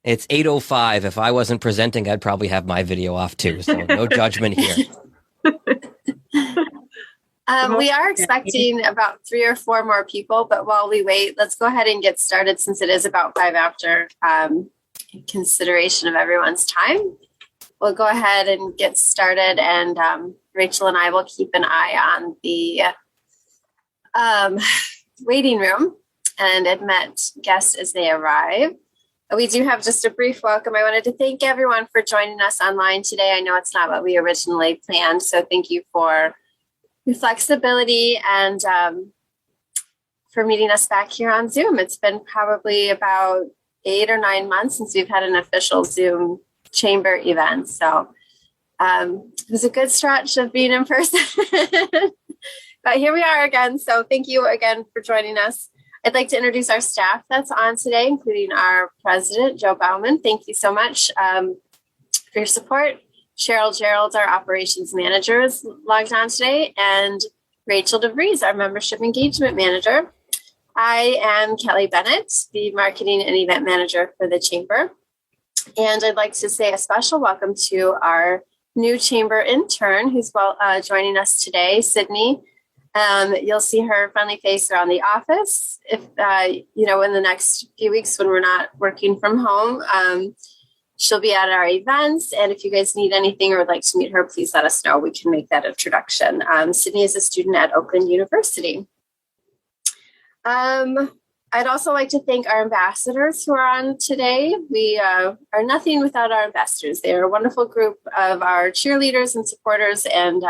It's 8:05. If I wasn't presenting, I'd probably have my video off too. So no judgment here. We are expecting about 3 or 4 more people, but while we wait, let's go ahead and get started since it is about 5 after, in consideration of everyone's time. We'll go ahead and get started, and Rachel and I will keep an eye on the waiting room and admit guests as they arrive. We do have just a brief welcome. I wanted to thank everyone for joining us online today. I know it's not what we originally planned, so thank you for your flexibility and for meeting us back here on Zoom. It's been probably about 8 or 9 months since we've had an official Zoom chamber event. So it was a good stretch of being in person, but here we are again. So thank you again for joining us. I'd like to introduce our staff that's on today, including our president, Joe Bauman. Thank you so much for your support. Cheryl Gerald, our operations manager, is logged on today, and Rachel DeVries, our membership engagement manager. I am Kelly Bennett, the marketing and event manager for the chamber. And I'd like to say a special welcome to our new chamber intern who's joining us today, Sydney. You'll see her friendly face around the office if, in the next few weeks when we're not working from home. She'll be at our events, and if you guys need anything or would like to meet her, please let us know. We can make that introduction. Sydney is a student at Oakland University. I'd also like to thank our ambassadors who are on today. We are nothing without our ambassadors. They are a wonderful group of our cheerleaders and supporters, and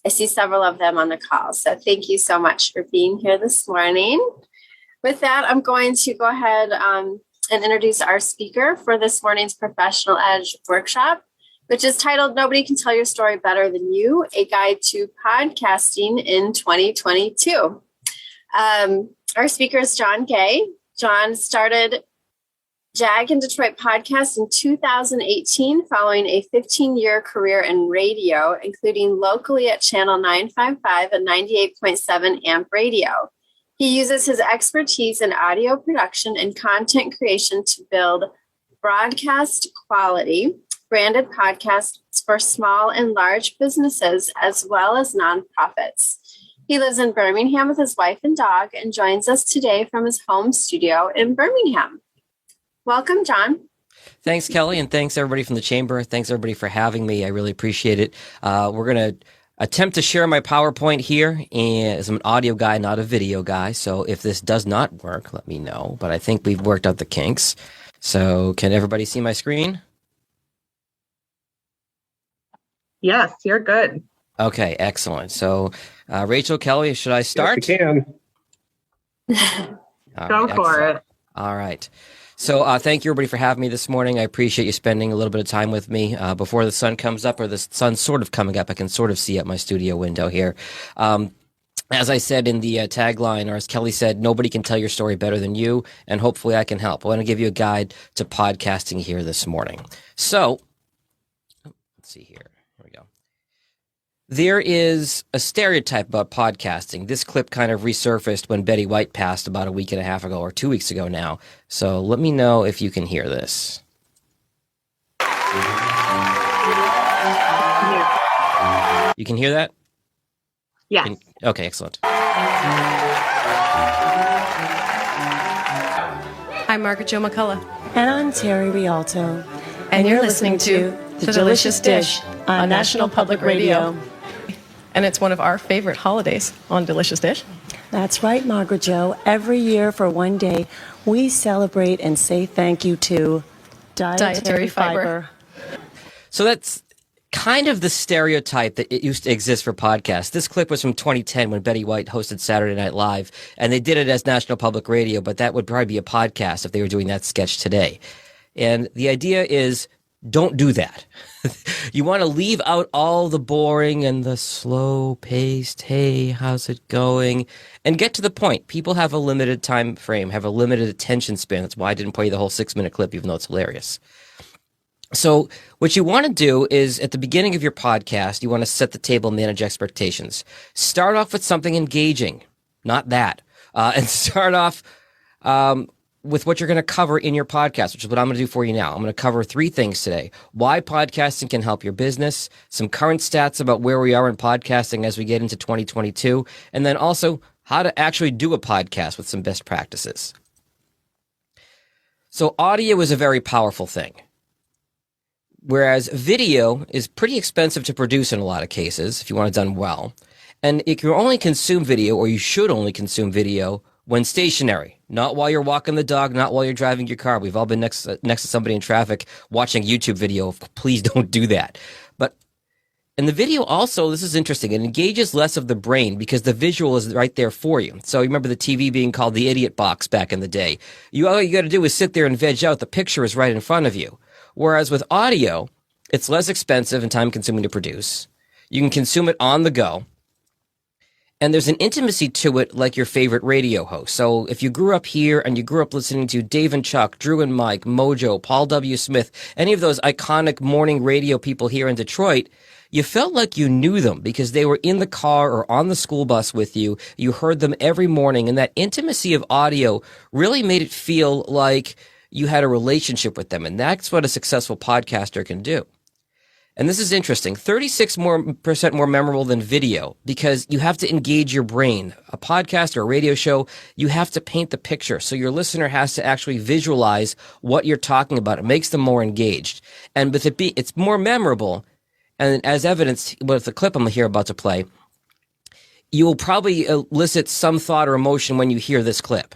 I see several of them on the call. So thank you so much for being here this morning. With that, I'm going to go ahead and introduce our speaker for this morning's Professional Edge workshop, which is titled Nobody Can Tell Your Story Better Than You, A Guide to Podcasting in 2022. Our speaker is John Gay. John started JAG in Detroit podcast in 2018, following a 15-year career in radio, including locally at Channel 955 and 98.7 AMP radio. He uses his expertise in audio production and content creation to build broadcast quality, branded podcasts for small and large businesses, as well as nonprofits. He lives in Birmingham with his wife and dog and joins us today from his home studio in Birmingham. Welcome, John. Thanks, Kelly, and thanks everybody from the chamber. Thanks everybody for having me. I really appreciate it. We're going to attempt to share my PowerPoint here, as I'm an audio guy, not a video guy. So if this does not work, let me know. But I think we've worked out the kinks. So can everybody see my screen? Yes, you're good. Okay, excellent. So Rachel, Kelly, should I start? Yes, you can. Go for it. All right. So thank you, everybody, for having me this morning. I appreciate you spending a little bit of time with me before the sun comes up, or the sun's sort of coming up. I can sort of see out my studio window here. As I said in the tagline, or as Kelly said, nobody can tell your story better than you, and hopefully I can help. I want to give you a guide to podcasting here this morning. So let's see here. There is a stereotype about podcasting. This clip kind of resurfaced when Betty White passed about a week and a half ago, or 2 weeks ago now. So let me know if you can hear this. You can hear that? Yeah. Okay, excellent. I'm Margaret Jo McCullough. And I'm Terry Rialto. And you're listening to The Delicious Dish on National Public Radio. And it's one of our favorite holidays on Delicious Dish. That's right, Margaret Jo. Every year for one day, we celebrate and say thank you to dietary fiber. So that's kind of the stereotype that it used to exist for podcasts. This clip was from 2010 when Betty White hosted Saturday Night Live, and they did it as National Public Radio, but that would probably be a podcast if they were doing that sketch today. And the idea is, don't do that. You want to leave out all the boring and the slow-paced, hey, how's it going? And get to the point. People have a limited time frame, have a limited attention span. That's why I didn't play the whole 6-minute clip, even though it's hilarious. So what you want to do is, at the beginning of your podcast, you want to set the table and manage expectations. Start off with something engaging, not that. And start off with what you're going to cover in your podcast, which is what I'm going to do for you now. I'm going to cover 3 things today. Why podcasting can help your business, some current stats about where we are in podcasting as we get into 2022, and then also how to actually do a podcast with some best practices. So audio is a very powerful thing, whereas video is pretty expensive to produce in a lot of cases if you want it done well. And you can only consume video, or you should only consume video, when stationary, not while you're walking the dog, not while you're driving your car. We've all been next to somebody in traffic watching YouTube video. Please don't do that. But in the video also, this is interesting. It engages less of the brain because the visual is right there for you. So you remember the TV being called the idiot box back in the day. All you got to do is sit there and veg out. The picture is right in front of you. Whereas with audio, it's less expensive and time consuming to produce. You can consume it on the go. And there's an intimacy to it like your favorite radio host. So if you grew up here and you grew up listening to Dave and Chuck, Drew and Mike, Mojo, Paul W. Smith, any of those iconic morning radio people here in Detroit, you felt like you knew them because they were in the car or on the school bus with you. You heard them every morning. And that intimacy of audio really made it feel like you had a relationship with them. And that's what a successful podcaster can do. And this is interesting, 36% more memorable than video because you have to engage your brain. A podcast or a radio show, you have to paint the picture. So your listener has to actually visualize what you're talking about. It makes them more engaged. And with it's more memorable. And as evidenced with the clip I'm here about to play, you will probably elicit some thought or emotion when you hear this clip.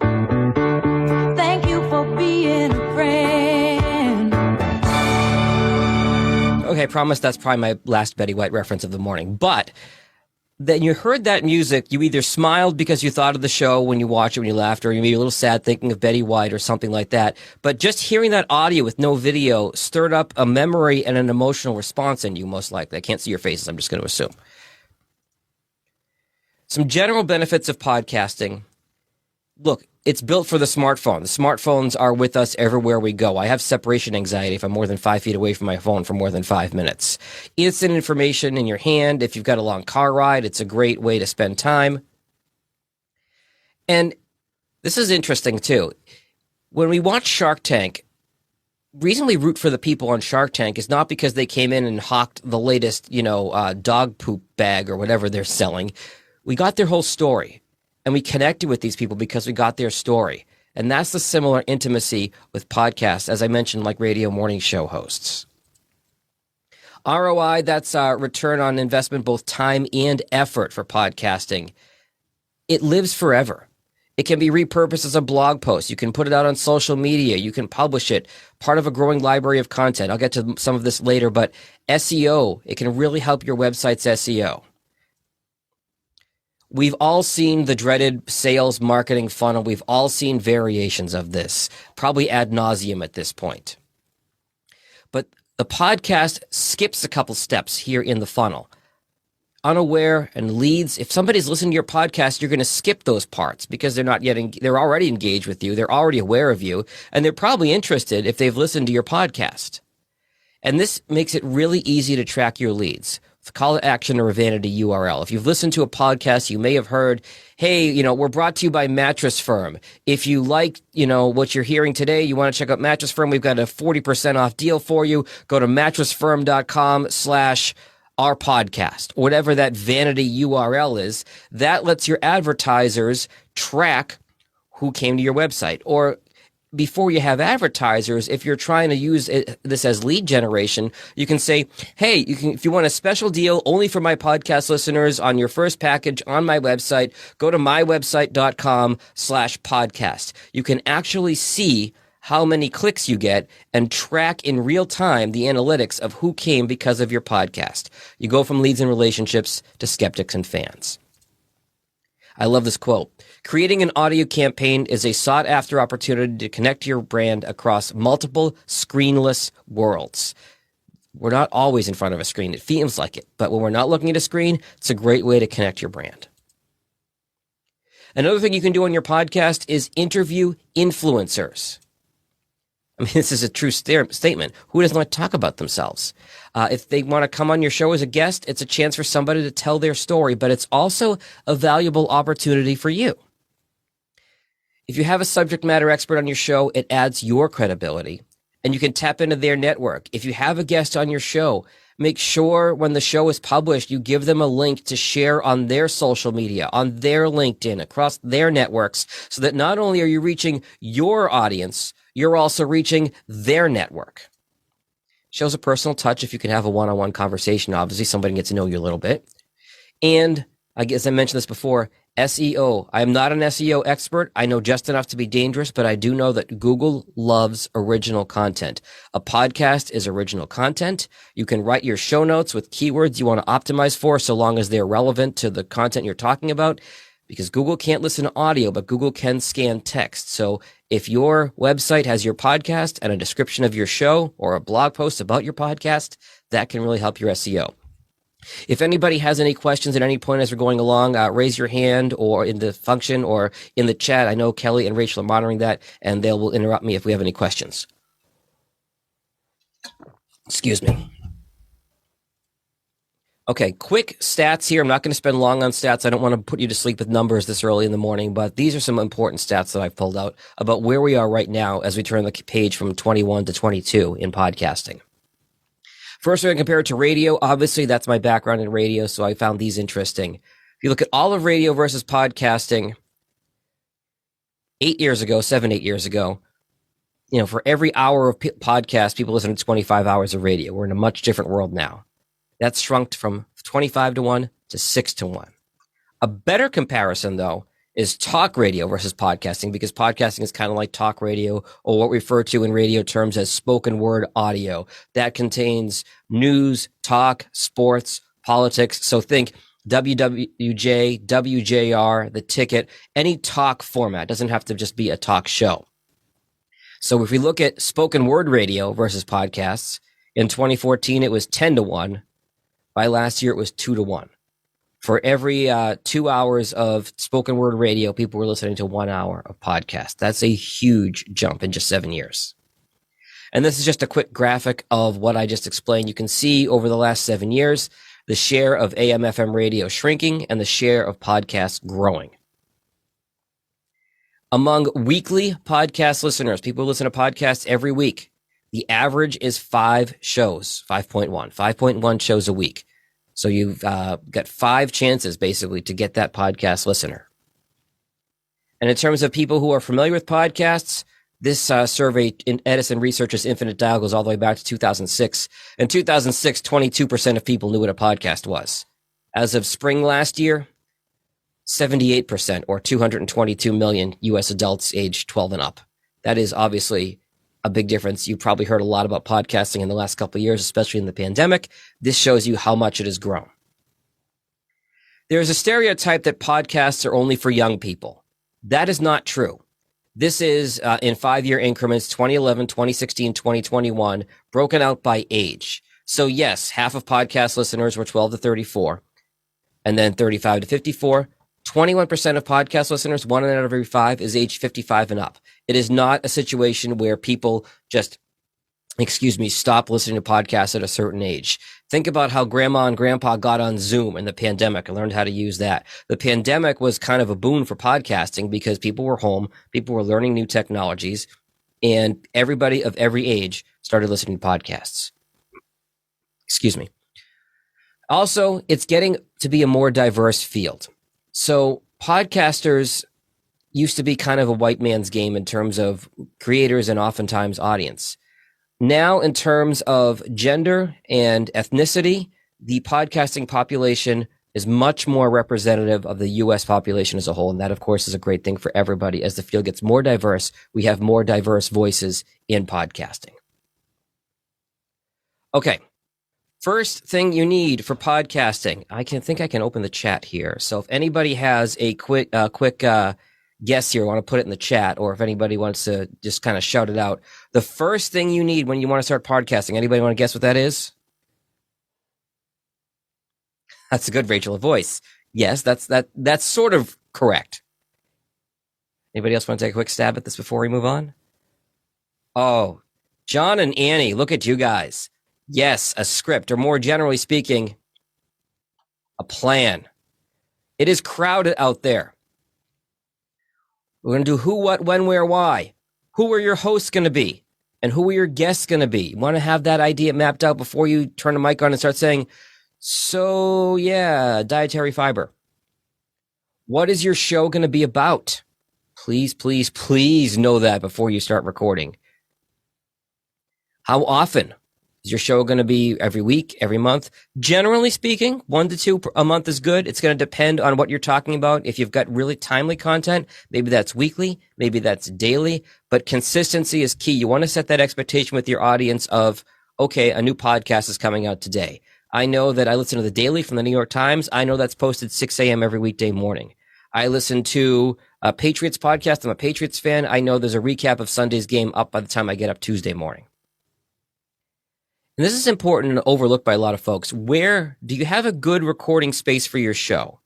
Thank you for being a friend. Okay, I promise that's probably my last Betty White reference of the morning. But then you heard that music, you either smiled because you thought of the show when you watched it, when you laughed, or you may be a little sad thinking of Betty White or something like that. But just hearing that audio with no video stirred up a memory and an emotional response in you, most likely. I can't see your faces, I'm just going to assume. Some general benefits of podcasting. Look, it's built for the smartphone. The smartphones are with us everywhere we go. I have separation anxiety if I'm more than 5 feet away from my phone for more than 5 minutes. Instant information in your hand. If you've got a long car ride, it's a great way to spend time. And this is interesting too. When we watch Shark Tank, reason we root for the people on Shark Tank is not because they came in and hawked the latest, dog poop bag or whatever they're selling. We got their whole story. And we connected with these people because we got their story. And that's the similar intimacy with podcasts, as I mentioned, like radio morning show hosts. ROI, that's return on investment, both time and effort for podcasting. It lives forever. It can be repurposed as a blog post. You can put it out on social media. You can publish it, part of a growing library of content. I'll get to some of this later, but SEO, it can really help your website's SEO. We've all seen the dreaded sales marketing funnel. We've all seen variations of this, probably ad nauseum at this point. But the podcast skips a couple steps here in the funnel. Unaware and leads. If somebody's listening to your podcast, you're going to skip those parts because they're they're already engaged with you. They're already aware of you, and they're probably interested if they've listened to your podcast. And this makes it really easy to track your leads. Call to action or a vanity URL. If you've listened to a podcast, you may have heard, hey, we're brought to you by Mattress Firm. If you like, what you're hearing today, you want to check out Mattress Firm, we've got a 40% off deal for you. Go to mattressfirm.com/our podcast, whatever that vanity URL is. That lets your advertisers track who came to your website. Or before you have advertisers, if you're trying to use this as lead generation, you can say, hey, if you want a special deal only for my podcast listeners on your first package on my website, go to mywebsite.com/podcast. You can actually see how many clicks you get and track in real time the analytics of who came because of your podcast. You go from leads and relationships to skeptics and fans. I love this quote. Creating an audio campaign is a sought-after opportunity to connect your brand across multiple screenless worlds. We're not always in front of a screen. It feels like it. But when we're not looking at a screen, it's a great way to connect your brand. Another thing you can do on your podcast is interview influencers. I mean, this is a true statement. Who doesn't want to talk about themselves? If they want to come on your show as a guest, it's a chance for somebody to tell their story, but it's also a valuable opportunity for you. If you have a subject matter expert on your show, it adds your credibility and you can tap into their network. If you have a guest on your show, make sure when the show is published, you give them a link to share on their social media, on their LinkedIn, across their networks, so that not only are you reaching your audience, you're also reaching their network. Shows a personal touch if you can have a one-on-one conversation. Obviously, somebody gets to know you a little bit. And I guess I mentioned this before, SEO. I am not an SEO expert. I know just enough to be dangerous, but I do know that Google loves original content. A podcast is original content. You can write your show notes with keywords you want to optimize for, so long as they're relevant to the content you're talking about, because Google can't listen to audio, but Google can scan text. So if your website has your podcast and a description of your show or a blog post about your podcast, that can really help your SEO. If anybody has any questions at any point as we're going along, raise your hand or in the function or in the chat. I know Kelly and Rachel are monitoring that, and they will interrupt me if we have any questions. Excuse me. Okay, quick stats here. I'm not going to spend long on stats. I don't want to put you to sleep with numbers this early in the morning, but these are some important stats that I've pulled out about where we are right now as we turn the page from 21 to 22 in podcasting. First, we're going to compare it to radio. Obviously, that's my background in radio, so I found these interesting. If you look at all of radio versus podcasting, 8 years ago, 8 years ago, for every hour of podcast, people listen to 25 hours of radio. We're in a much different world now. That's shrunk from 25 to 1 to 6 to 1. A better comparison, though, is talk radio versus podcasting, because podcasting is kind of like talk radio, or what we refer to in radio terms as spoken word audio. That contains news, talk, sports, politics. So think WWJ, WJR, The Ticket, any talk format. It doesn't have to just be a talk show. So if we look at spoken word radio versus podcasts, in 2014, it was 10 to 1. By last year, it was 2 to 1. For every 2 hours of spoken word radio, people were listening to 1 hour of podcast. That's a huge jump in just 7 years. And this is just a quick graphic of what I just explained. You can see over the last 7 years, the share of AM/FM radio shrinking and the share of podcasts growing. Among weekly podcast listeners, people who listen to podcasts every week, the average is 5 shows, 5.1 shows a week. So you've got 5 chances, basically, to get that podcast listener. And in terms of people who are familiar with podcasts, this survey in Edison Research's Infinite Dial goes all the way back to 2006. In 2006, 22% of people knew what a podcast was. As of spring last year, 78%, or 222 million U.S. adults aged 12 and up. That is obviously a big difference. You've probably heard a lot about podcasting in the last couple of years, especially in the pandemic. This shows you how much it has grown. There's a stereotype that podcasts are only for young people. That is not true. This is in 5-year increments, 2011, 2016, 2021, broken out by age. So yes, half of podcast listeners were 12 to 34, and then 35 to 54. 21% of podcast listeners, 1 out of every 5, is age 55 and up. It is not a situation where people just, stop listening to podcasts at a certain age. Think about how grandma and grandpa got on Zoom in the pandemic and learned how to use that. The pandemic was kind of a boon for podcasting because people were home, people were learning new technologies, and everybody of every age started listening to podcasts. Also, it's getting to be a more diverse field. So podcasters used to be kind of a white man's game in terms of creators and oftentimes audience. Now, in terms of gender and ethnicity, the podcasting population is much more representative of the U.S. population as a whole. And that, of course, is a great thing for everybody. As the field gets more diverse, we have more diverse voices in podcasting. Okay. First thing you need for podcasting, I can open the chat here. So if anybody has a quick guess here, want to put it in the chat, or if anybody wants to just kind of shout it out. The first thing you need when you want to start podcasting, anybody want to guess what that is? That's a good, Rachel, a voice. Yes, that's sort of correct. Anybody else want to take a quick stab at this before we move on? Oh, John and Annie, look at you guys. Yes, a script, or more generally speaking, a plan. It is crowded out there. We're going to do who, what, when, where, why. Who are your hosts going to be? And who are your guests going to be? You want to have that idea mapped out before you turn the mic on and start saying, so yeah, dietary fiber. What is your show going to be about? Please, please, please know that before you start recording. How often? Is your show going to be every week, every month? Generally speaking, 1 to 2 a month is good. It's going to depend on what you're talking about. If you've got really timely content, maybe that's weekly, maybe that's daily, but consistency is key. You want to set that expectation with your audience of, okay, a new podcast is coming out today. I know that I listen to the Daily from the New York Times. I know that's posted 6 a.m. every weekday morning. I listen to a Patriots podcast. I'm a Patriots fan. I know there's a recap of Sunday's game up by the time I get up Tuesday morning. And this is important and overlooked by a lot of folks. Where do you have a good recording space for your show?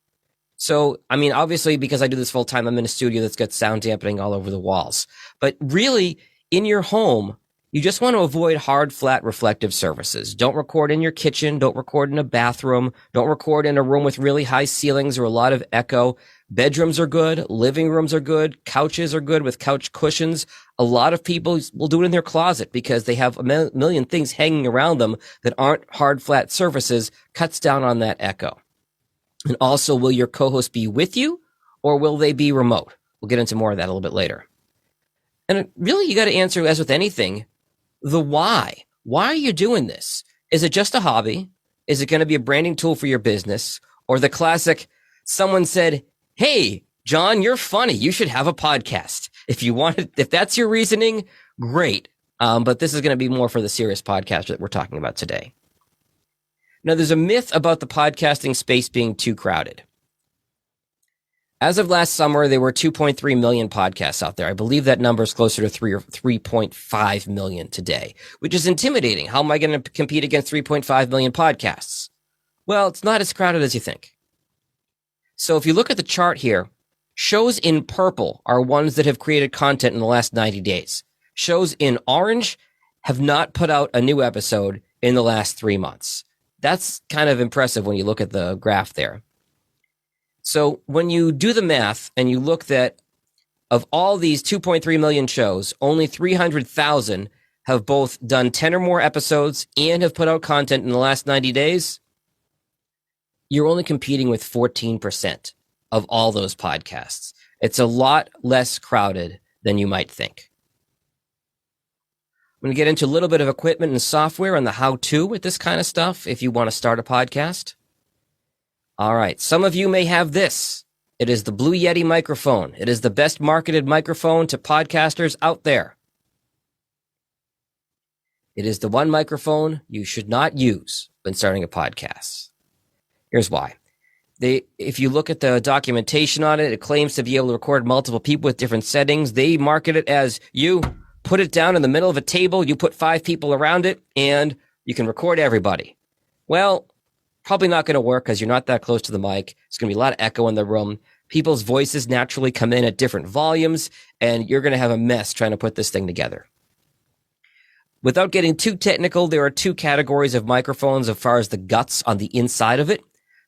So, I mean, obviously, because I do this full time, I'm in a studio that's got sound dampening all over the walls. But really, in your home, you just want to avoid hard, flat, reflective surfaces. Don't record in your kitchen. Don't record in a bathroom. Don't record in a room with really high ceilings or a lot of echo. Bedrooms are good. Living rooms are good. Couches are good with couch cushions. A lot of people will do it in their closet because they have a million things hanging around them that aren't hard, flat surfaces. Cuts down on that echo. And also, will your co-host be with you or will they be remote? We'll get into more of that a little bit later. And really, you got to answer, as with anything, the why. Why are you doing this? Is it just a hobby? Is it going to be a branding tool for your business? Or the classic, someone said, hey, John, you're funny. You should have a podcast. If that's your reasoning, great. But this is going to be more for the serious podcast that we're talking about today. Now, there's a myth about the podcasting space being too crowded. As of last summer, there were 2.3 million podcasts out there. I believe that number is closer to 3 or 3.5 million today, which is intimidating. How am I going to compete against 3.5 million podcasts? Well, it's not as crowded as you think. So if you look at the chart here, shows in purple are ones that have created content in the last 90 days. Shows in orange have not put out a new episode in the last 3 months. That's kind of impressive when you look at the graph there. So when you do the math and you look that of all these 2.3 million shows, only 300,000 have both done 10 or more episodes and have put out content in the last 90 days, you're only competing with 14% of all those podcasts. It's a lot less crowded than you might think. I'm going to get into a little bit of equipment and software and the how-to with this kind of stuff if you want to start a podcast. All right. Some of you may have this. It is the Blue Yeti microphone. It is the best marketed microphone to podcasters out there. It is the one microphone you should not use when starting a podcast. Here's why. If you look at the documentation on it, it claims to be able to record multiple people with different settings. They market it as you put it down in the middle of a table, you put 5 people around it, and you can record everybody. Well, probably not going to work because you're not that close to the mic. There's going to be a lot of echo in the room. People's voices naturally come in at different volumes, and you're going to have a mess trying to put this thing together. Without getting too technical, there are 2 categories of microphones as far as the guts on the inside of it.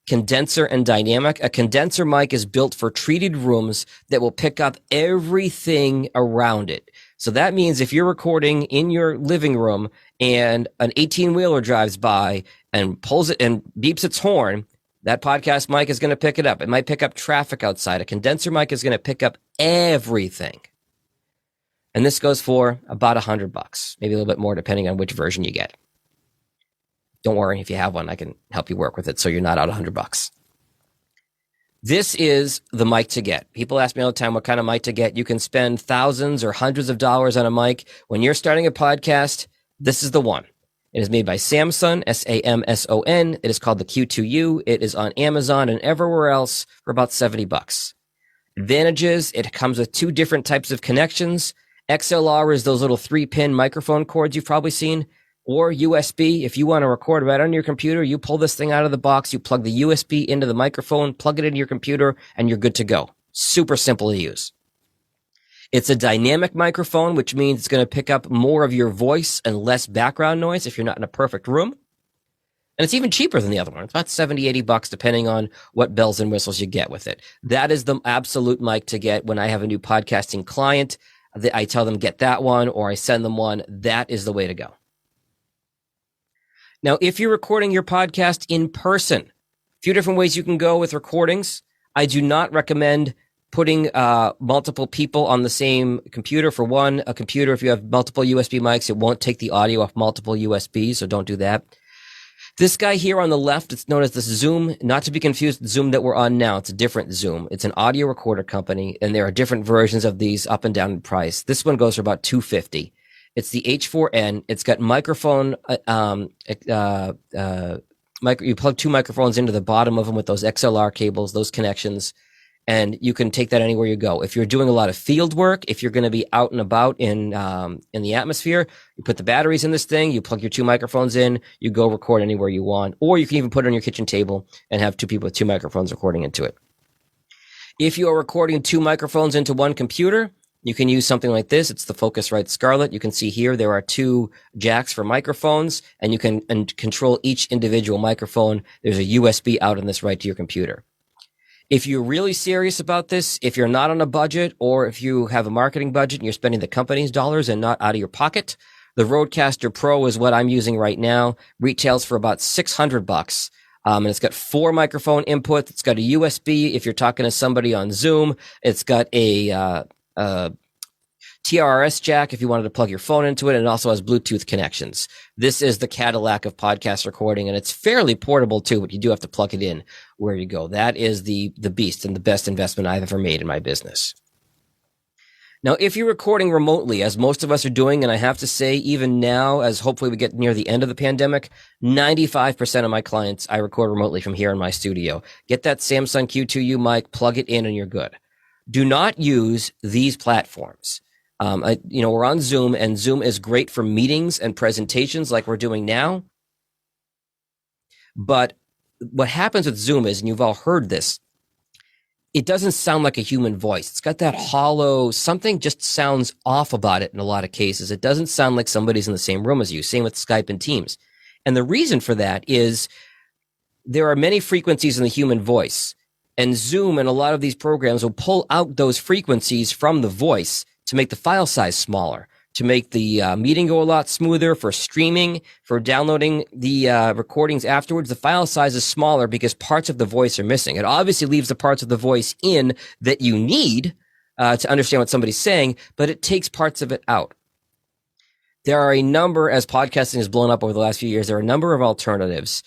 Condenser and dynamic. A condenser mic is built for treated rooms that will pick up everything around it. So that means if you're recording in your living room and an 18-wheeler drives by and pulls it and beeps its horn, that podcast mic is going to pick it up. It might pick up traffic outside. A condenser mic is going to pick up everything. And this goes for about $100, maybe a little bit more depending on which version you get. Don't worry, if you have one, I can help you work with it so you're not out $100. This is the mic to get. People ask me all the time what kind of mic to get. You can spend thousands or hundreds of dollars on a mic. When you're starting a podcast, this is the one. It is made by Samson, Samson. It is called the Q2U. It is on Amazon and everywhere else for about $70. Advantages, it comes with 2 different types of connections. XLR is those little 3-pin microphone cords you've probably seen. Or USB, if you want to record right on your computer, you pull this thing out of the box, you plug the USB into the microphone, plug it into your computer, and you're good to go. Super simple to use. It's a dynamic microphone, which means it's going to pick up more of your voice and less background noise if you're not in a perfect room. And it's even cheaper than the other one. It's about $70-$80 depending on what bells and whistles you get with it. That is the absolute mic to get when I have a new podcasting client. I tell them get that one, or I send them one. That is the way to go. Now, if you're recording your podcast in person, a few different ways you can go with recordings. I do not recommend putting multiple people on the same computer. For one, a computer, if you have multiple USB mics, it won't take the audio off multiple USBs, so don't do that. This guy here on the left, it's known as the Zoom, not to be confused with the Zoom that we're on now. It's a different Zoom. It's an audio recorder company, and there are different versions of these up and down in price. This one goes for about $250. It's the H4n. It's got microphone, you plug two microphones into the bottom of them with those XLR cables, those connections, and you can take that anywhere you go. If you're doing a lot of field work, if you're going to be out and about in the atmosphere, you put the batteries in this thing, you plug your two microphones in, you go record anywhere you want, or you can even put it on your kitchen table and have two people with two microphones recording into it. If you are recording two microphones into one computer, you can use something like this. It's the Focusrite Scarlett. You can see here there are two jacks for microphones, and you can control each individual microphone. There's a USB out in this right to your computer. If you're really serious about this, if you're not on a budget, or if you have a marketing budget and you're spending the company's dollars and not out of your pocket, the Rodecaster Pro is what I'm using right now. Retails for about $600. And it's got 4 microphone inputs. It's got a USB if you're talking to somebody on Zoom. It's got a TRS jack if you wanted to plug your phone into it, and it also has Bluetooth connections. This is the Cadillac of podcast recording, and it's fairly portable too, but you do have to plug it in where you go. That is the beast and the best investment I've ever made in my business. Now, if you're recording remotely, as most of us are doing, and I have to say, even now, as hopefully we get near the end of the pandemic, 95% of my clients, I record remotely from here in my studio. Get that Samsung Q2U mic, plug it in, and you're good. Do not use these platforms. We're on Zoom, and Zoom is great for meetings and presentations like we're doing now. But what happens with Zoom is, and you've all heard this, it doesn't sound like a human voice. It's got that hollow, something just sounds off about it in a lot of cases. It doesn't sound like somebody's in the same room as you. Same with Skype and Teams. And the reason for that is there are many frequencies in the human voice. And Zoom and a lot of these programs will pull out those frequencies from the voice to make the file size smaller, to make the meeting go a lot smoother, for streaming, for downloading the recordings afterwards. The file size is smaller because parts of the voice are missing. It obviously leaves the parts of the voice in that you need to understand what somebody's saying, but it takes parts of it out. There are a number, as podcasting has blown up over the last few years, there are a number of alternatives.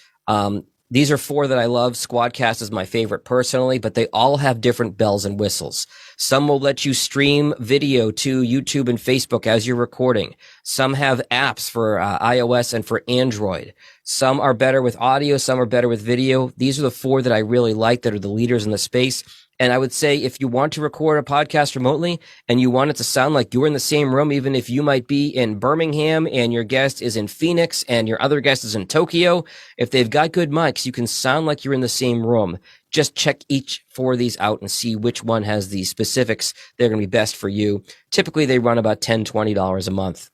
These are 4 that I love. Squadcast is my favorite personally, but they all have different bells and whistles. Some will let you stream video to YouTube and Facebook as you're recording. Some have apps for iOS and for Android. Some are better with audio. Some are better with video. These are the 4 that I really like that are the leaders in the space. And I would say if you want to record a podcast remotely and you want it to sound like you're in the same room, even if you might be in Birmingham and your guest is in Phoenix and your other guest is in Tokyo, if they've got good mics, you can sound like you're in the same room. Just check each 4 of these out and see which one has the specifics that are going to be best for you. Typically, they run about $10, $20 a month.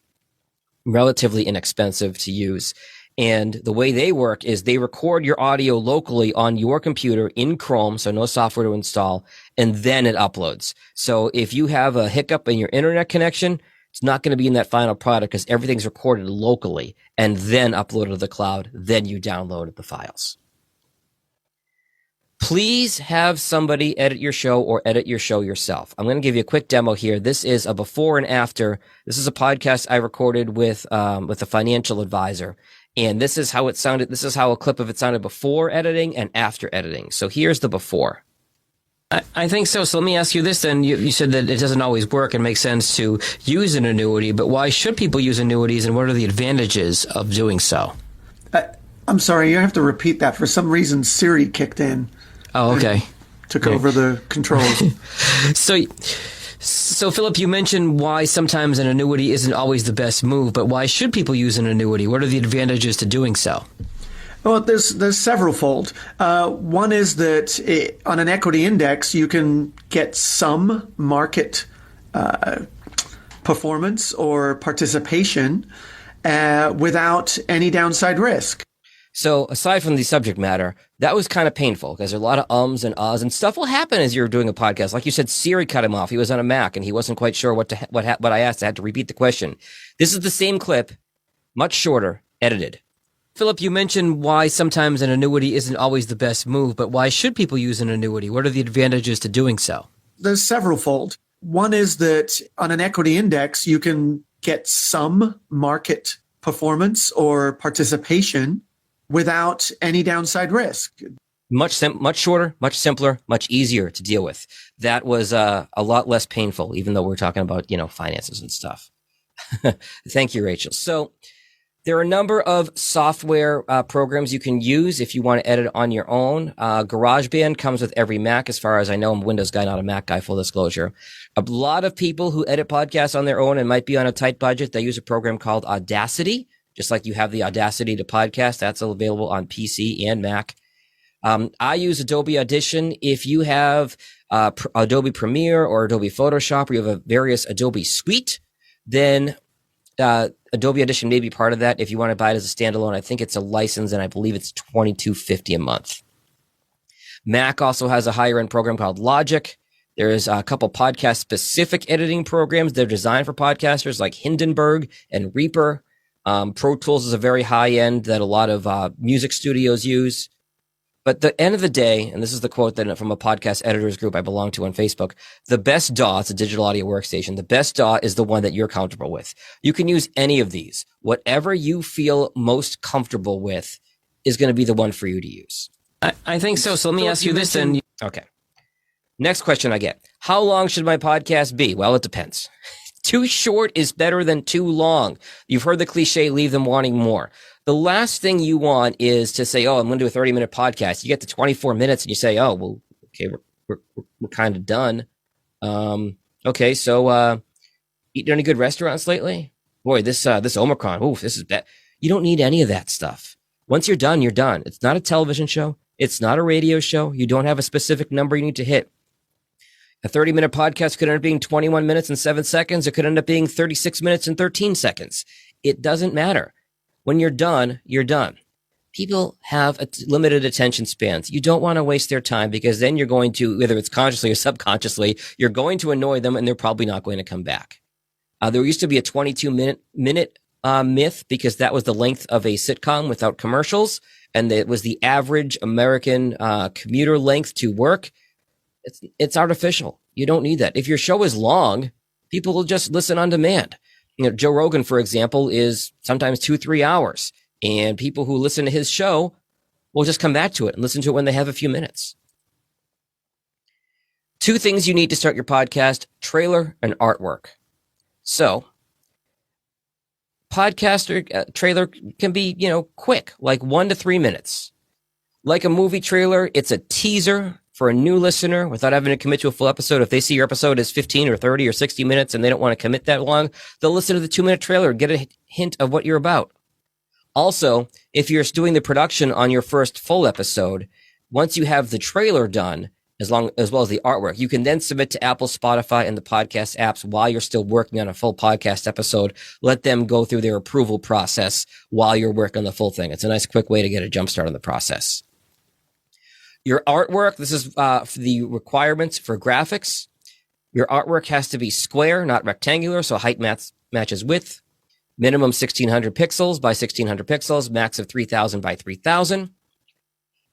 Relatively inexpensive to use. And the way they work is they record your audio locally on your computer in Chrome, so no software to install, and then it uploads. So if you have a hiccup in your internet connection, it's not going to be in that final product because everything's recorded locally and then uploaded to the cloud. Then you download the files. Please have somebody edit your show or edit your show yourself. I'm going to give you a quick demo here. This is a before and after. This is a podcast I recorded with a financial advisor. And this is how it sounded. This is how a clip of it sounded before editing and after editing. So here's the before. I think so. So let me ask you this then. You said that it doesn't always work and makes sense to use an annuity, but why should people use annuities and what are the advantages of doing so? I'm sorry, you have to repeat that. For some reason, Siri kicked in. Oh, okay. Took over the controls. So Philip, you mentioned why sometimes an annuity isn't always the best move, but why should people use an annuity? What are the advantages to doing so? Well, there's several fold. One is that on an equity index, you can get some market performance or participation without any downside risk. So aside from the subject matter, that was kind of painful because there's a lot of ums and ahs and stuff will happen as you're doing a podcast. Like you said, Siri cut him off. He was on a Mac and he wasn't quite sure what I asked. I had to repeat the question. This is the same clip, much shorter, edited. Philip, you mentioned why sometimes an annuity isn't always the best move, but why should people use an annuity? What are the advantages to doing so? There's several fold. One is that on an equity index, you can get some market performance or participation without any downside risk. Much shorter, much simpler, much easier to deal with. That was a lot less painful, even though we're talking about, finances and stuff. Thank you, Rachel. So there are a number of software programs you can use if you want to edit on your own. GarageBand comes with every Mac. As far as I know, I'm a Windows guy, not a Mac guy, full disclosure. A lot of people who edit podcasts on their own and might be on a tight budget, they use a program called Audacity. Just like you have the Audacity to podcast, that's available on PC and Mac. I use Adobe Audition. If you have Adobe Premiere or Adobe Photoshop, or you have a various Adobe suite, then Adobe Audition may be part of that. If you want to buy it as a standalone, I think it's a license, and I believe it's $22.50 a month. Mac also has a higher end program called Logic. There's a couple podcast specific editing programs. They're designed for podcasters like Hindenburg and Reaper. Pro Tools is a very high end that a lot of music studios use. But at the end of the day, and this is the quote that from a podcast editors group I belong to on Facebook, the best DAW, it's a digital audio workstation, the best DAW is the one that you're comfortable with. You can use any of these. Whatever you feel most comfortable with is going to be the one for you to use. I think so. So let me ask you this then. Okay. Next question I get. How long should my podcast be? Well, it depends. Too short is better than too long. You've heard the cliche, leave them wanting more. The last thing you want is to say, I'm going to do a 30-minute podcast. You get to 24 minutes and you say, okay, we're kind of done. Okay, so eaten any good restaurants lately? Boy, this Omicron, this is bad. You don't need any of that stuff. Once you're done, you're done. It's not a television show. It's not a radio show. You don't have a specific number you need to hit. A 30-minute podcast could end up being 21 minutes and 7 seconds. It could end up being 36 minutes and 13 seconds. It doesn't matter. When you're done, you're done. People have limited attention spans. You don't want to waste their time because then you're going to, whether it's consciously or subconsciously, you're going to annoy them and they're probably not going to come back. There used to be a 22-minute myth because that was the length of a sitcom without commercials, and it was the average American commuter length to work. It's artificial. You don't need that. If your show is long, people will just listen on demand. Joe Rogan, for example, is sometimes 2-3 hours, and people who listen to his show will just come back to it and listen to it when they have a few minutes. 2 things you need to start your podcast: trailer and artwork. So, trailer can be, quick, like 1 to 3 minutes. Like a movie trailer, it's a teaser for a new listener without having to commit to a full episode. If they see your episode is 15 or 30 or 60 minutes and they don't want to commit that long, they'll listen to the 2-minute trailer and get a hint of what you're about. Also, if you're doing the production on your first full episode, once you have the trailer done, as well as the artwork, you can then submit to Apple, Spotify, and the podcast apps while you're still working on a full podcast episode. Let them go through their approval process while you're working on the full thing. It's a nice, quick way to get a jump start on the process. Your artwork, this is for the requirements for graphics. Your artwork has to be square, not rectangular, so height matches width. Minimum 1600 pixels by 1600 pixels, max of 3000 by 3000.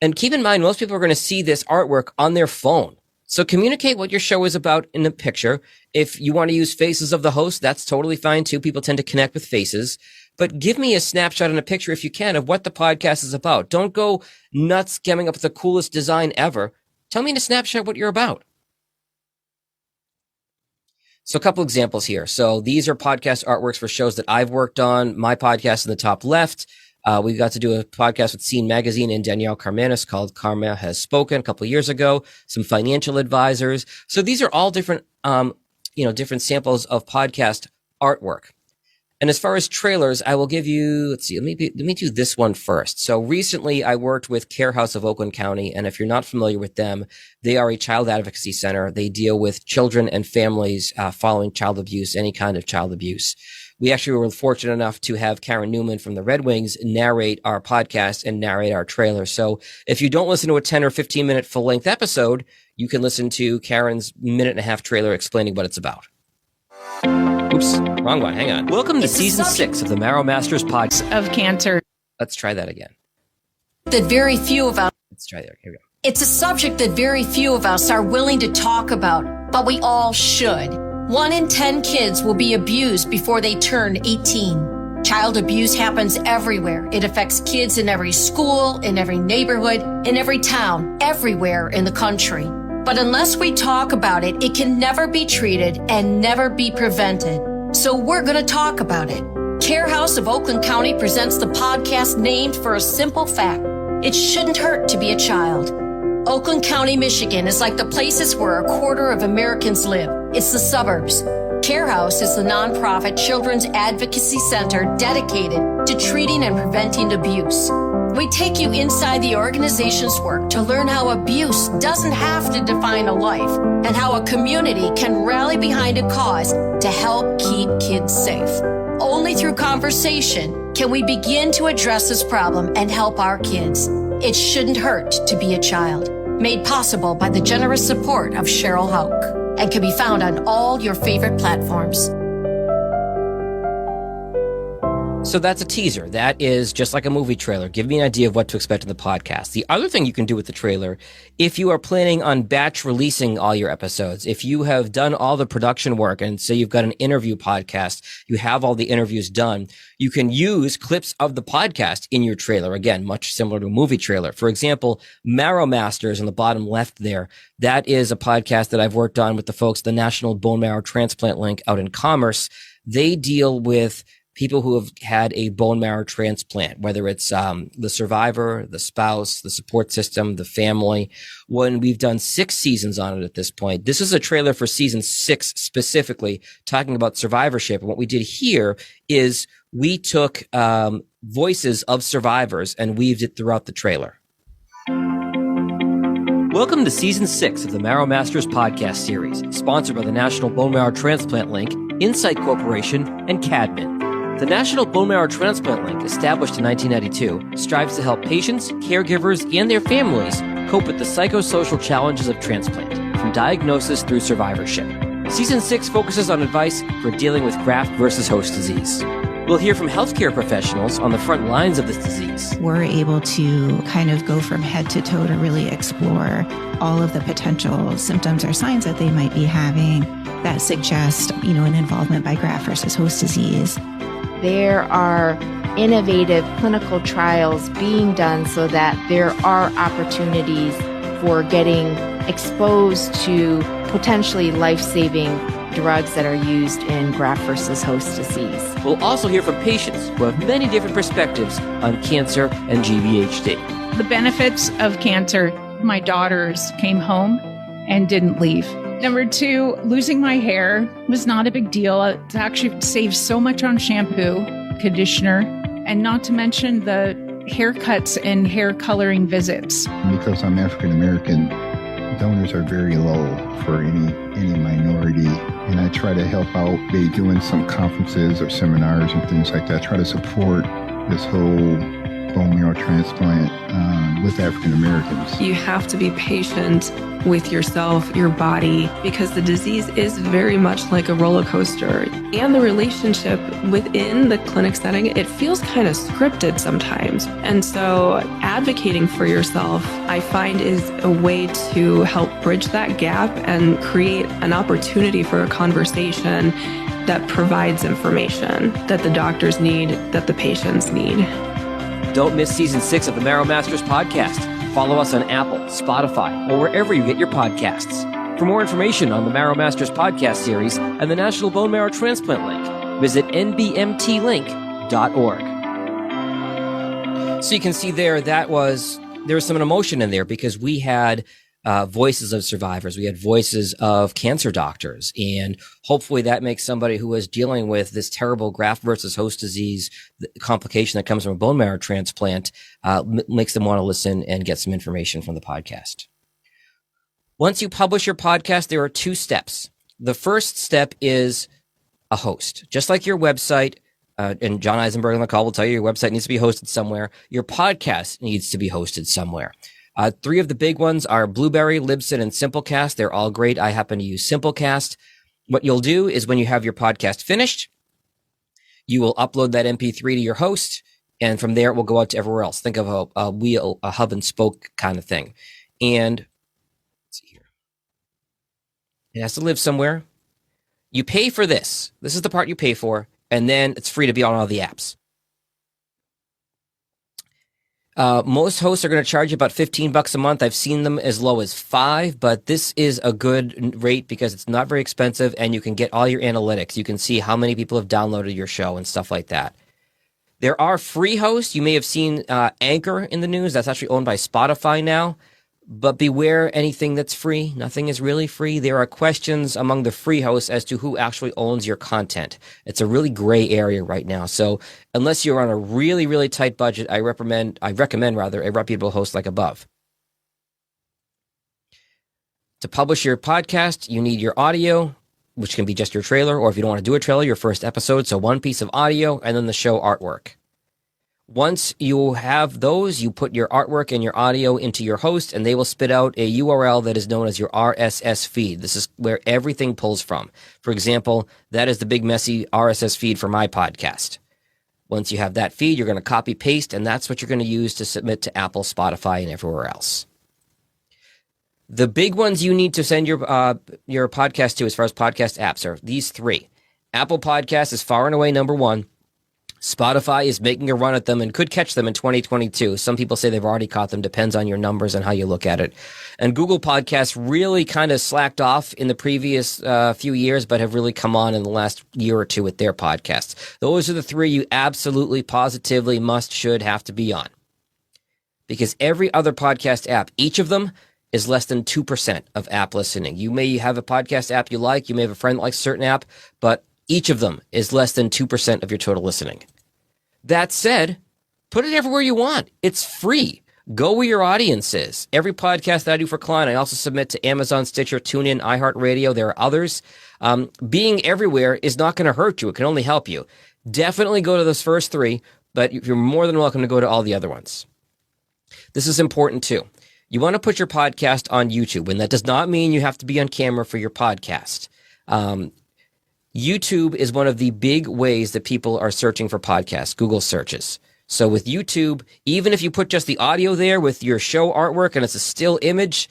And keep in mind, most people are going to see this artwork on their phone. So communicate what your show is about in the picture. If you want to use faces of the host, that's totally fine too. People tend to connect with faces. But give me a snapshot and a picture, if you can, of what the podcast is about. Don't go nuts coming up with the coolest design ever. Tell me in a snapshot what you're about. So a couple examples here. So these are podcast artworks for shows that I've worked on. My podcast in the top left. We got to do a podcast with Scene Magazine and Danielle Carmanis called Karma Has Spoken a couple of years ago. Some financial advisors. So these are all different, different samples of podcast artwork. And as far as trailers, I will give you, let me do this one first. So recently I worked with Care House of Oakland County. And if you're not familiar with them, they are a child advocacy center. They deal with children and families following child abuse, any kind of child abuse. we actually were fortunate enough to have Karen Newman from the Red Wings narrate our podcast and narrate our trailer. So if you don't listen to a 10 or 15 minute full length episode, you can listen to Karen's 1.5-minute trailer explaining what it's about. Oops, wrong one. Hang on. Welcome to season 6 of the Marrow Masters podcast of cancer. Let's try that again. That very few of us. Let's try that. Here we go. It's a subject that very few of us are willing to talk about, but we all should. 1 in 10 kids will be abused before they turn 18. Child abuse happens everywhere. It affects kids in every school, in every neighborhood, in every town, everywhere in the country. But unless we talk about it, it can never be treated and never be prevented. So we're going to talk about it. Care House of Oakland County presents the podcast named for a simple fact. It shouldn't hurt to be a child. Oakland County, Michigan is like the places where 1/4 of Americans live. It's the suburbs. Care House is the nonprofit children's advocacy center dedicated to treating and preventing abuse. We take you inside the organization's work to learn how abuse doesn't have to define a life and how a community can rally behind a cause to help keep kids safe. Only through conversation can we begin to address this problem and help our kids. It shouldn't hurt to be a child. Made possible by the generous support of Cheryl Houck and can be found on all your favorite platforms. So that's a teaser. That is just like a movie trailer. Give me an idea of what to expect in the podcast. The other thing you can do with the trailer, if you are planning on batch releasing all your episodes, if you have done all the production work and say you've got an interview podcast, you have all the interviews done, you can use clips of the podcast in your trailer. Again, much similar to a movie trailer. For example, Marrow Masters on the bottom left there. That is a podcast that I've worked on with the folks, the National Bone Marrow Transplant Link out in Commerce. They deal with people who have had a bone marrow transplant, whether it's the survivor, the spouse, the support system, the family. When we've done 6 seasons on it at this point, this is a trailer for season 6 specifically, talking about survivorship. And what we did here is we took voices of survivors and weaved it throughout the trailer. Welcome to season 6 of the Marrow Masters podcast series, sponsored by the National Bone Marrow Transplant Link, Insight Corporation, and Cadman. The National Bone Marrow Transplant Link, established in 1992, strives to help patients, caregivers, and their families cope with the psychosocial challenges of transplant, from diagnosis through survivorship. Season 6 focuses on advice for dealing with graft versus host disease. We'll hear from healthcare professionals on the front lines of this disease. We're able to kind of go from head to toe to really explore all of the potential symptoms or signs that they might be having that suggest, an involvement by graft versus host disease. There are innovative clinical trials being done so that there are opportunities for getting exposed to potentially life-saving drugs that are used in graft versus host disease. We'll also hear from patients who have many different perspectives on cancer and GVHD. The benefits of cancer. My daughters came home and didn't leave. Number 2, losing my hair was not a big deal. It actually saved so much on shampoo, conditioner, and not to mention the haircuts and hair coloring visits. Because I'm African American, donors are very low for any minority, and I try to help out. They doing some conferences or seminars and things like that. I try to support this whole bone marrow transplant with African Americans. You have to be patient with yourself, your body, because the disease is very much like a roller coaster. And the relationship within the clinic setting, it feels kind of scripted sometimes. And so advocating for yourself, I find, is a way to help bridge that gap and create an opportunity for a conversation that provides information that the doctors need, that the patients need. Don't miss season 6 of the Marrow Masters podcast. Follow us on Apple, Spotify, or wherever you get your podcasts. For more information on the Marrow Masters podcast series and the National Bone Marrow Transplant Link, visit nbmtlink.org. So you can see there was some emotion in there because we had voices of survivors. We had voices of cancer doctors. And hopefully that makes somebody who is dealing with this terrible graft versus host disease complication that comes from a bone marrow transplant, makes them want to listen and get some information from the podcast. Once you publish your podcast, there are 2 steps. The first step is a host. Just like your website, and John Eisenberg on the call will tell you your website needs to be hosted somewhere. Your podcast needs to be hosted somewhere. 3 of the big ones are Blueberry, Libsyn, and Simplecast. They're all great. I happen to use Simplecast. What you'll do is when you have your podcast finished, you will upload that MP3 to your host, and from there it will go out to everywhere else. Think of a wheel, a hub and spoke kind of thing. And let's see here. It has to live somewhere. You pay for this. This is the part you pay for, and then it's free to be on all the apps. Most hosts are going to charge you about $15 a month. I've seen them as low as $5, but this is a good rate because it's not very expensive and you can get all your analytics. You can see how many people have downloaded your show and stuff like that. There are free hosts. You may have seen Anchor in the news. That's actually owned by Spotify now. But beware anything that's free. Nothing is really free. There are questions among the free hosts as to who actually owns your content. It's a really gray area right now. So unless you're on a really, really tight budget, I recommend a reputable host like Above. To publish your podcast, you need your audio, which can be just your trailer, or if you don't want to do a trailer, your first episode. So 1 piece of audio and then the show artwork. Once you have those, you put your artwork and your audio into your host, and they will spit out a URL that is known as your RSS feed. This is where everything pulls from. For example, that is the big messy RSS feed for my podcast. Once you have that feed, you're going to copy paste, and that's what you're going to use to submit to Apple, Spotify, and everywhere else. The big ones you need to send your podcast to as far as podcast apps are these 3. Apple Podcast is far and away number 1. Spotify is making a run at them and could catch them in 2022. Some people say they've already caught them. Depends on your numbers and how you look at it. And Google Podcasts really kind of slacked off in the previous few years, but have really come on in the last year or two with their podcasts. Those are the 3 you absolutely, positively must, should, have to be on. Because every other podcast app, each of them is less than 2% of app listening. You may have a podcast app you like. You may have a friend that likes a certain app, but each of them is less than 2% of your total listening. That said, put it everywhere you want. It's free. Go where your audience is. Every podcast that I do for Klein, I also submit to Amazon, Stitcher, TuneIn, iHeartRadio. There are others. Being everywhere is not going to hurt you. It can only help you. Definitely go to those first 3, but you're more than welcome to go to all the other ones. This is important too. You want to put your podcast on YouTube, and that does not mean you have to be on camera for your podcast. YouTube is one of the big ways that people are searching for podcasts, Google searches. So with YouTube, even if you put just the audio there with your show artwork and it's a still image,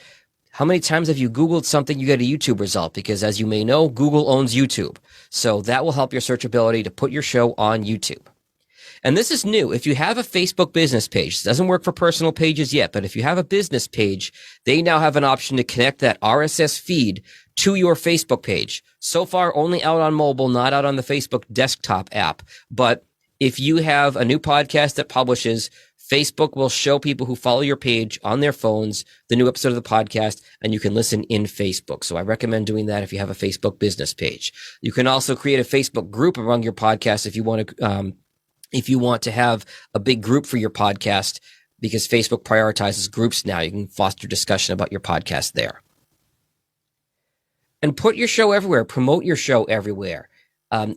how many times have you Googled something, you get a YouTube result? Because as you may know, Google owns YouTube. So that will help your searchability to put your show on YouTube. And this is new. If you have a Facebook business page, it doesn't work for personal pages yet, but if you have a business page, they now have an option to connect that RSS feed to your Facebook page. So far, only out on mobile, not out on the Facebook desktop app. But if you have a new podcast that publishes, Facebook will show people who follow your page on their phones the new episode of the podcast, and you can listen in Facebook. So I recommend doing that if you have a Facebook business page. You can also create a Facebook group among your podcasts if you want to have a big group for your podcast, because Facebook prioritizes groups now. You can foster discussion about your podcast there. And put your show everywhere. Promote your show everywhere.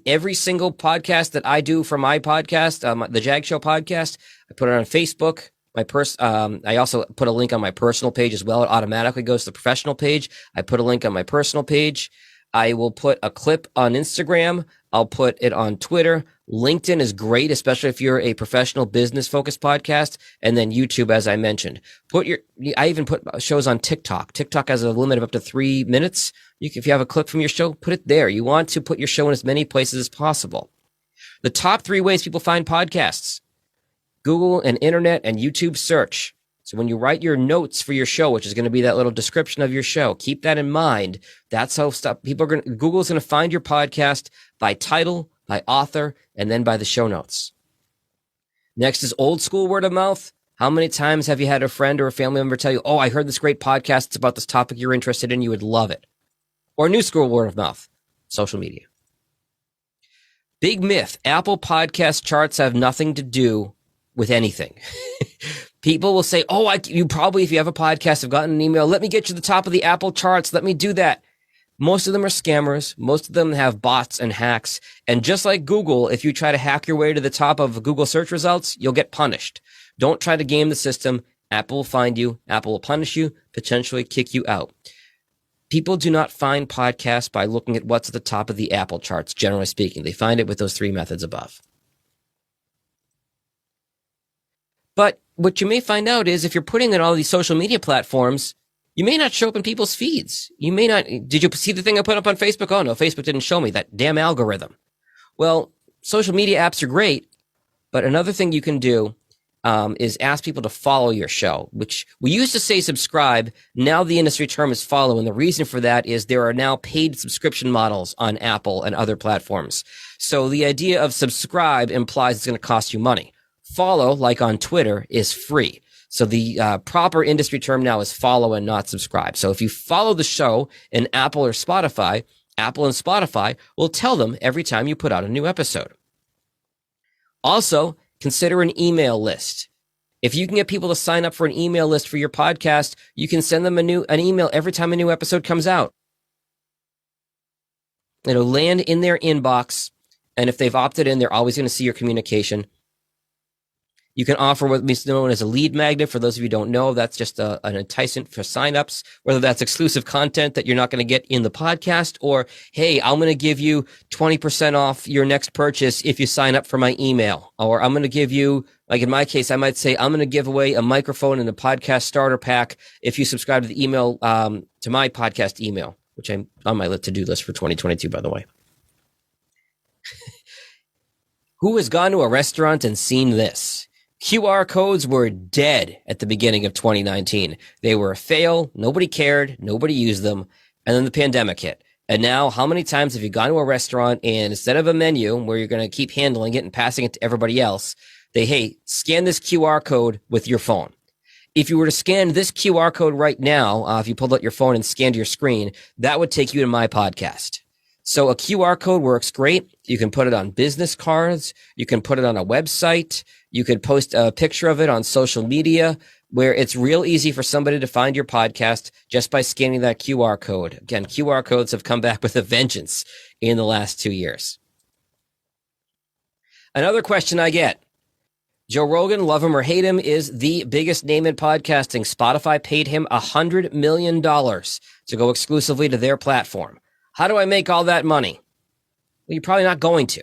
Every single podcast that I do for my podcast, the Jag Show podcast, I put it on Facebook. I also put a link on my personal page as well. It automatically goes to the professional page. I put a link on my personal page. I will put a clip on Instagram. I'll put it on Twitter. LinkedIn is great, especially if you're a professional business focused podcast. And then YouTube, as I mentioned. I even put shows on TikTok. TikTok has a limit of up to 3 minutes. If you have a clip from your show, put it there. You want to put your show in as many places as possible. The top 3 ways people find podcasts: Google and internet and YouTube search. So when you write your notes for your show, which is going to be that little description of your show, keep that in mind. That's how Google's going to find your podcast by title, by author, and then by the show notes. Next is old school word of mouth. How many times have you had a friend or a family member tell you, "Oh, I heard this great podcast. It's about this topic you're interested in. You would love it." Or new school word of mouth, social media. Big myth. Apple Podcast charts have nothing to do with anything. People will say, "Oh, you probably, if you have a podcast, have gotten an email. Let me get you to the top of the Apple charts. Let me do that." Most of them are scammers. Most of them have bots and hacks. And just like Google, if you try to hack your way to the top of Google search results, you'll get punished. Don't try to game the system. Apple will find you. Apple will punish you, potentially kick you out. People do not find podcasts by looking at what's at the top of the Apple charts, generally speaking. They find it with those 3 methods above. But what you may find out is if you're putting in all these social media platforms, you may not show up in people's feeds. You may not. Did you see the thing I put up on Facebook? Oh, no, Facebook didn't show me that damn algorithm. Well, social media apps are great, but another thing you can do is ask people to follow your show, which we used to say subscribe. Now the industry term is follow. And the reason for that is there are now paid subscription models on Apple and other platforms. So the idea of subscribe implies it's going to cost you money. Follow, like on Twitter, is free. So the proper industry term now is follow and not subscribe. So if you follow the show in Apple or Spotify, Apple and Spotify will tell them every time you put out a new episode. Also, consider an email list. If you can get people to sign up for an email list for your podcast, you can send them an email every time a new episode comes out. It'll land in their inbox, and if they've opted in, they're always going to see your communication. You can offer what is known as a lead magnet. For those of you who don't know, that's just an enticement for signups, whether that's exclusive content that you're not going to get in the podcast, or, hey, I'm going to give you 20% off your next purchase if you sign up for my email. Or I'm going to give you, like in my case, I might say, I'm going to give away a microphone and a podcast starter pack if you subscribe to the email, to my podcast email, which I'm on my to-do list for 2022, by the way. Who has gone to a restaurant and seen this? QR codes were dead at the beginning of 2019. They were a fail. Nobody cared. Nobody used them. And then the pandemic hit. And now, how many times have you gone to a restaurant and instead of a menu where you're going to keep handling it and passing it to everybody else, hey, scan this QR code with your phone. If you were to scan this QR code right now, if you pulled out your phone and scanned your screen, that would take you to my podcast. So a QR code works great. You can put it on business cards. You can put it on a website. You could post a picture of it on social media where it's real easy for somebody to find your podcast just by scanning that QR code. Again, QR codes have come back with a vengeance in the last 2 years. Another question I get. Joe Rogan, love him or hate him, is the biggest name in podcasting. Spotify paid him $100 million to go exclusively to their platform. How do I make all that money? Well, you're probably not going to.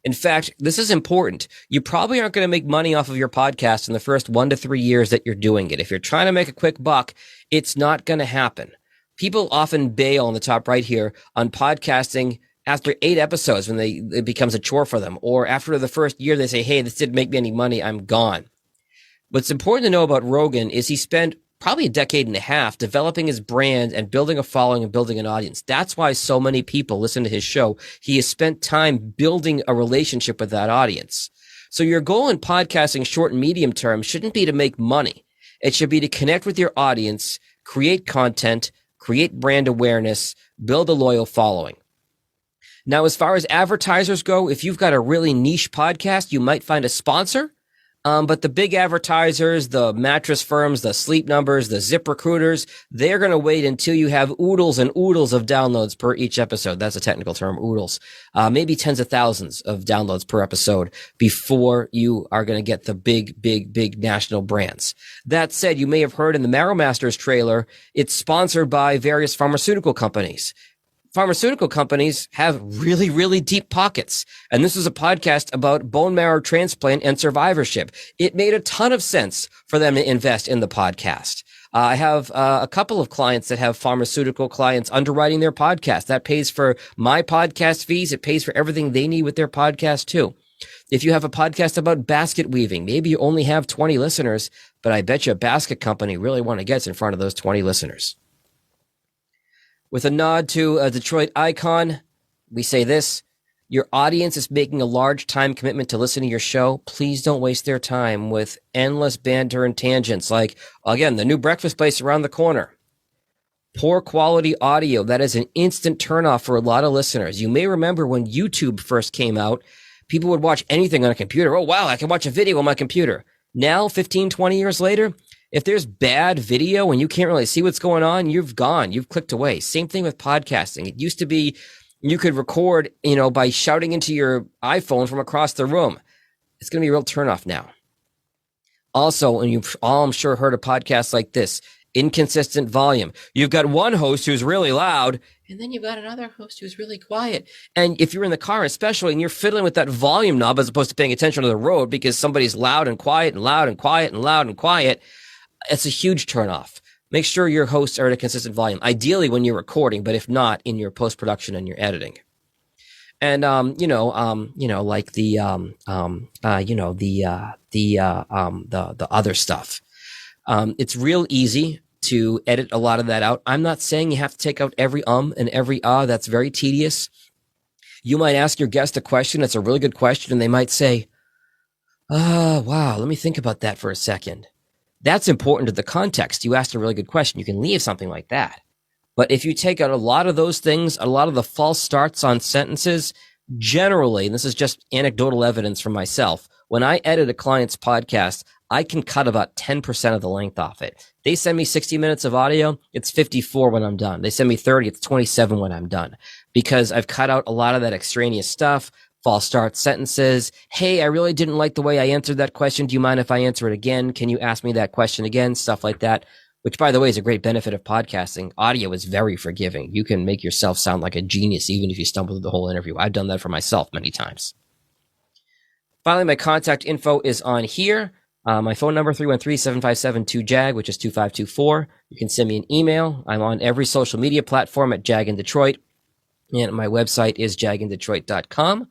In fact, this is important. You probably aren't going to make money off of your podcast in the first 1 to 3 years that you're doing it. If you're trying to make a quick buck, it's not going to happen. People often bail on the top right here on podcasting after 8 episodes when it becomes a chore for them. Or after the first year, they say, hey, this didn't make me any money. I'm gone. What's important to know about Rogan is he spent probably a decade and a half developing his brand and building a following and building an audience. That's why so many people listen to his show. He has spent time building a relationship with that audience. So your goal in podcasting short and medium term shouldn't be to make money. It should be to connect with your audience, create content, create brand awareness, build a loyal following. Now, as far as advertisers go, if you've got a really niche podcast, you might find a sponsor. But the big advertisers, the mattress firms, the Sleep Numbers, the ZipRecruiters, they're going to wait until you have oodles and oodles of downloads per each episode. That's a technical term, oodles. Maybe tens of thousands of downloads per episode before you are going to get the big national brands. That said, you may have heard in the Marrow Masters trailer, it's sponsored by various pharmaceutical companies. Pharmaceutical companies have really deep pockets. And this is a podcast about bone marrow transplant and survivorship. It made a ton of sense for them to invest in the podcast. I have a couple of clients that have pharmaceutical clients underwriting their podcast. That pays for my podcast fees. It pays for everything they need with their podcast too. If you have a podcast about basket weaving, maybe you only have 20 listeners, but I bet you a basket company really want to get in front of those 20 listeners. With a nod to a Detroit icon, we say this: your audience is making a large time commitment to listen to your show. Please don't waste their time with endless banter and tangents like, again, the new breakfast place around the corner. Poor quality audio, that is an instant turnoff for a lot of listeners. You may remember when YouTube first came out, people would watch anything on a computer. Oh, wow, I can watch a video on my computer. Now, 15, 20 years later, If there's bad video and you can't really see what's going on, you've gone. You've clicked away. Same thing with podcasting. It used to be you could record, by shouting into your iPhone from across the room. It's going to be a real turnoff now. Also, and you've all, I'm sure, heard of podcasts like this, inconsistent volume. You've got one host who's really loud, and then you've got another host who's really quiet. And if you're in the car, especially, and you're fiddling with that volume knob as opposed to paying attention to the road because somebody's loud and quiet and loud and quiet and loud and quiet, it's a huge turnoff. Make sure your hosts are at a consistent volume, ideally when you're recording, but if not, in your post-production and your editing. And, like the other stuff. It's real easy to edit a lot of that out. I'm not saying you have to take out every and every that's very tedious. You might ask your guest a question that's a really good question, and they might say, wow, let me think about that for a second. That's important to the context. You asked a really good question. You can leave something like that. But if you take out a lot of those things, a lot of the false starts on sentences, generally, and this is just anecdotal evidence from myself, when I edit a client's podcast, I can cut about 10% of the length off it. They send me 60 minutes of audio, it's 54 when I'm done. They send me 30, it's 27 when I'm done. Because I've cut out a lot of that extraneous stuff, false start sentences. Hey, I really didn't like the way I answered that question. Do you mind if I answer it again? Can you ask me that question again? Stuff like that, which, by the way, is a great benefit of podcasting. Audio is very forgiving. You can make yourself sound like a genius even if you stumble through the whole interview. I've done that for myself many times. Finally, my contact info is on here. My phone number, 313-757-2JAG, which is 2524. You can send me an email. I'm on every social media platform at Jag in Detroit. And my website is jagindetroit.com.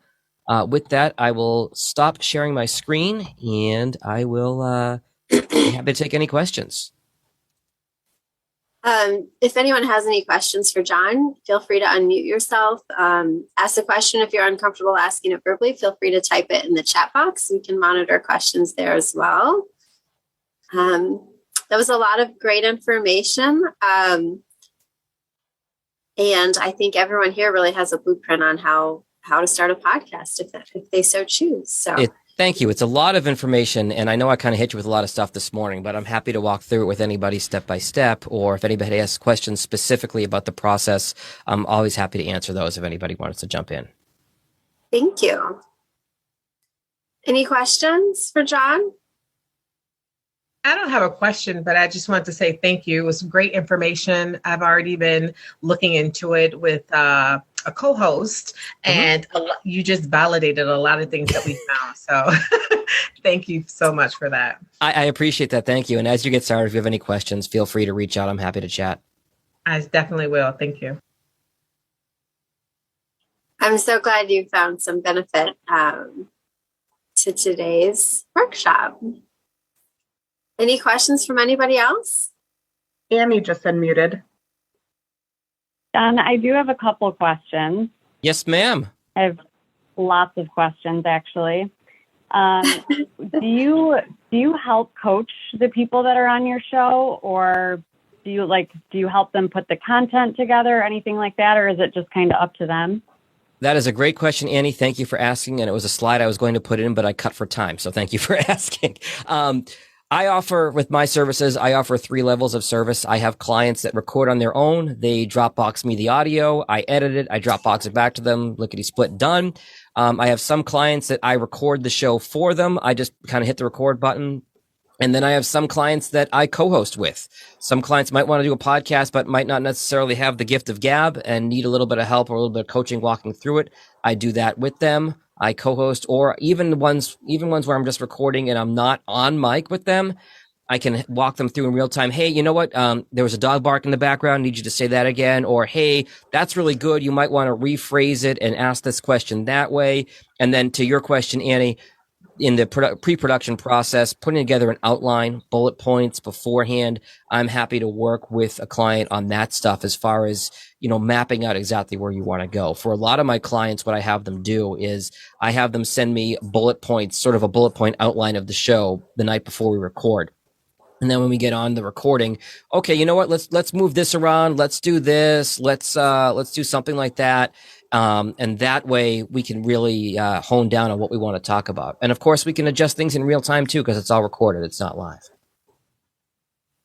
With that, I will stop sharing my screen, and I will be happy to take any questions. If anyone has any questions for John, feel free to unmute yourself. Ask a question. If you're uncomfortable asking it verbally, feel free to type it in the chat box. We can monitor questions there as well. That was a lot of great information. And I think everyone here really has a blueprint on how to start a podcast if they so choose. So thank you. It's a lot of information, and I know I kind of hit you with a lot of stuff this morning, but I'm happy to walk through it with anybody step by step, or if anybody has questions specifically about the process, I'm always happy to answer those if anybody wants to jump in. Thank you. Any questions for John? I don't have a question, but I just wanted to say thank you. It was great information. I've already been looking into it with a co-host, and you just validated a lot of things that we found. So thank you so much for that. I appreciate that. Thank you. And as you get started, if you have any questions, feel free to reach out. I'm happy to chat. I definitely will. Thank you. I'm so glad you found some benefit to today's workshop. Any questions from anybody else? Amy just unmuted. John, I do have a couple questions. Yes, ma'am. I have lots of questions, actually. Do you help coach the people that are on your show, or do you help them put the content together, anything like that, or is it just kind of up to them? That is a great question, Annie. Thank you for asking. And it was a slide I was going to put in, but I cut for time. So thank you for asking. I offer, with my services, I offer 3 levels of service. I have clients that record on their own. They Dropbox me the audio. I edit it. I Dropbox it back to them. Lickety split, done. I have some clients that I record the show for them. I just kind of hit the record button. And then I have some clients that I co-host with. Some clients might want to do a podcast, but might not necessarily have the gift of gab and need a little bit of help or a little bit of coaching walking through it. I do that with them. I co-host, or even ones where I'm just recording and I'm not on mic with them. I can walk them through in real time. Hey, you know what? There was a dog bark in the background. Need you to say that again. Or, hey, that's really good. You might want to rephrase it and ask this question that way. And then to your question, Annie, in the pre-production process, putting together an outline, bullet points beforehand, I'm happy to work with a client on that stuff as far as, mapping out exactly where you want to go. For a lot of my clients, what I have them do is I have them send me bullet points, sort of a bullet point outline of the show the night before we record. And then when we get on the recording, okay, you know what? Let's move this around. Let's do this. Let's do something like that. And that way we can really hone down on what we want to talk about. And of course, we can adjust things in real time too, because it's all recorded. It's not live.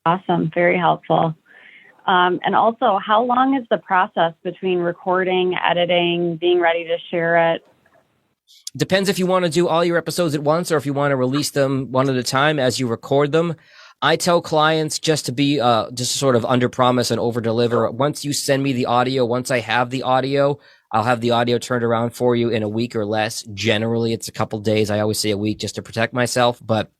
Awesome. Very helpful. And also, how long is the process between recording, editing, being ready to share it? Depends if you want to do all your episodes at once or if you want to release them one at a time as you record them. I tell clients just to be, just to sort of under promise and over deliver. Once you send me the audio, once I have the audio, I'll have the audio turned around for you in a week or less. Generally, it's a couple days. I always say a week just to protect myself. But,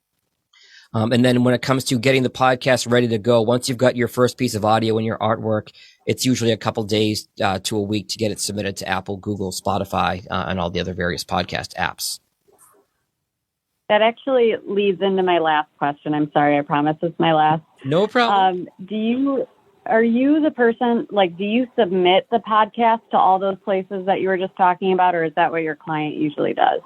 and then when it comes to getting the podcast ready to go, once you've got your first piece of audio and your artwork, it's usually a couple days to a week to get it submitted to Apple, Google, Spotify, and all the other various podcast apps. That actually leads into my last question. I'm sorry, I promise it's my last. No problem. Are you the person, do you submit the podcast to all those places that you were just talking about, or is that what your client usually does?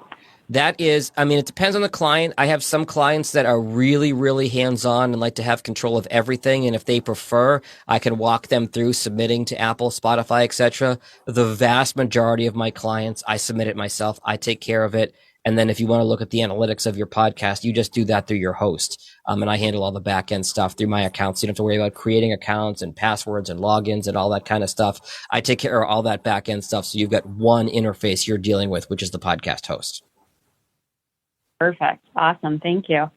That is, it depends on the client. I have some clients that are really, really hands-on and like to have control of everything. And if they prefer, I can walk them through submitting to Apple, Spotify, etc. The vast majority of my clients, I submit it myself. I take care of it. And then if you want to look at the analytics of your podcast, you just do that through your host. And I handle all the back end stuff through my accounts. You don't have to worry about creating accounts and passwords and logins and all that kind of stuff. I take care of all that back end stuff. So you've got one interface you're dealing with, which is the podcast host. Perfect. Awesome. Thank you.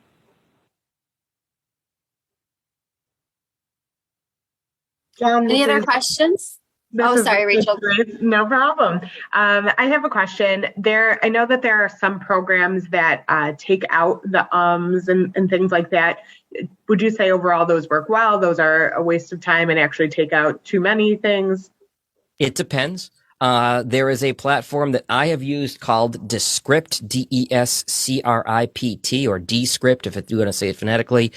John, Any other questions? Sorry, Rachel. No problem. I have a question. I know that there are some programs that take out the ums and things like that. Would you say overall those work well? Those are a waste of time and actually take out too many things? It depends. There is a platform that I have used called Descript, Descript, or Descript, if you want to say it phonetically.